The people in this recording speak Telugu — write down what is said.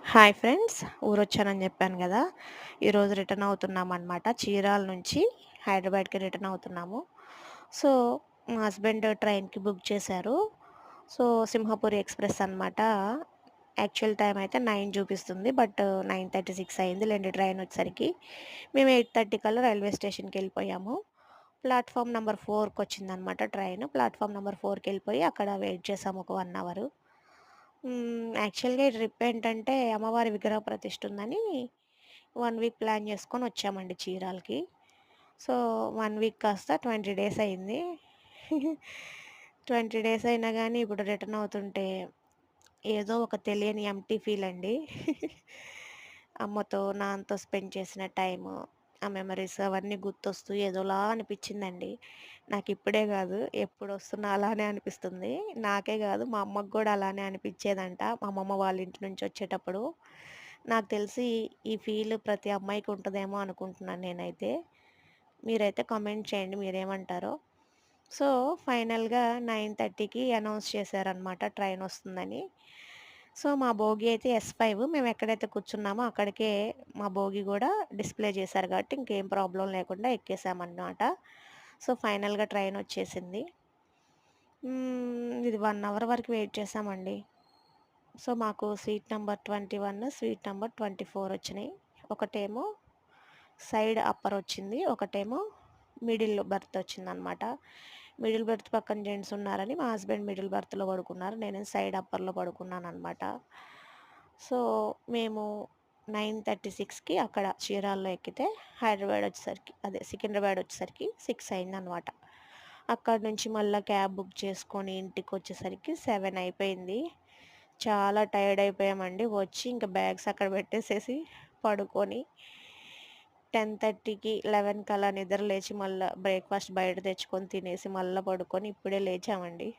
Hi friends! ఊరొచ్చానని జెప్పాను గదా! ఈరోజు రిటర్న్ అవుతున్నామనమాట. చీరాల నుంచి హైదరాబాద్‌కి రిటర్న్ అవుతున్నాము. సో, మా హస్బెండ్ ట్రైన్‌కి బుక్ చేశారు. సో, సింహపురి ఎక్స్‌ప్రెస్ అనమాట. యాక్చువల్ టైమ్ అయితే 9 చూపిస్తుంది. బట్ 9:36 అయిందిలెండి ట్రైనొచ్చేసరికి. మేము 8:30 కల్లా రైల్వే స్టేషన్‌కెళ్ళిపోయాము. ప్లాట్‌ఫార్మ్ నంబర్ 4కొచ్చిందనమాట ట్రైను. ప్లాట్‌ఫార్మ్ నంబర్ 4కెళ్ళిపోయి అక్కడ వెయిట్ చేసాము ఒక 1 అవరు. యాక్చువల్‌గా ఈ ట్రిప్ ఏంటంటే అమ్మవారి విగ్రహ ప్రతిష్ఠ ఉందని 1 వీక్ ప్లాన్ చేసుకొనొచ్చామండి చీరాలకి. సో, 1 వీక్ కాస్త 20 డేస్ అయింది. 20 డేస్ అయినా గానీ ఇప్పుడు రిటర్న్ అవుతుంటే ఏదో ఒక తెలియని ఎంప్టీ ఫీల్ అండి. అమ్మతో, నాన్నతో స్పెండ్ చేసిన టైము, ఆ మెమరీస్ అవన్నీ గుర్తొస్తూ ఏదోలా అనిపిచ్చిందండి. నాకిప్పుడే గాదు, ఎప్పుడొస్తున్నా అలానే అనిపిస్తుంది. నాకే గాదు, మా అమ్మకి గూడా అలానే అనిపిచ్చేదంట. మా అమ్మమ్మ వాళ్ళ ఇంటి నుంచొచ్చేటప్పుడు. నాకు తెలిసి ఈ ఫీల్ ప్రతి అమ్మాయికి ఉంటదేమో అనుకుంటున్నాను నేనైతే. మీరైతే కామెంట్ చేయండి మీరేమంటారో. సో, ఫైనల్‌గా 9:30కి అనౌన్స్ చేశారనమాట ట్రైనొస్తుందని. సో, మా బోగీ అయితే ఎస్5 మేమెక్కడైతే కూర్చున్నామో అక్కడికే మా బోగీ గూడా డిస్‌ప్లే చేశారు గాబట్టి ఇంకేం ప్రాబ్లమ్ లేకుండా ఎక్కేసామనమాట. సో, ఫైనల్‌గా ట్రైనొచ్చేసింది. ఇది 1 అవర్ వరకు వెయిట్ చేశామండి. సో, మాకు సీట్ నంబర్ 21, సీట్ నంబర్ 24 వచ్చినియి. ఒకటేమో సైడ్ అప్పరొచ్చింది. ఒకటేమో మిడిల్ బెర్త్ వచ్చిందనమాట. మిడిల్ బెర్త్ పక్కన జెంట్స్ ఉన్నారని మా హస్బెండ్ మిడిల్ బెర్త్‌లో పడుకున్నారు. నేను సైడ్ అప్పర్‌లో పడుకున్నాననమాట. సో, మేము 9:36కి అక్కడ చీరాల్లో ఎక్కితే హైదరాబాద్ వచ్చేసరికి అదే సికింద్రాబాద్ వచ్చేసరికి 6 అయిందనమాట. అక్కడి నుంచి మళ్ళా క్యాబ్ బుక్ చేసుకొని ఇంటికొచ్చేసరికి 7 అయిపోయింది. చాలా టైర్డ్ అయిపోయామండి. వచ్చి ఇంక బ్యాగ్స్ అక్కడ పెట్టేసేసి పడుకొని 10:30కి, 11కి అలా నిద్ర లేచి మళ్ళా బ్రేక్‌ఫాస్ట్ బయట తెచ్చుకొని తినేసి మళ్ళా పడుకొని ఇప్పుడే లేచామండి.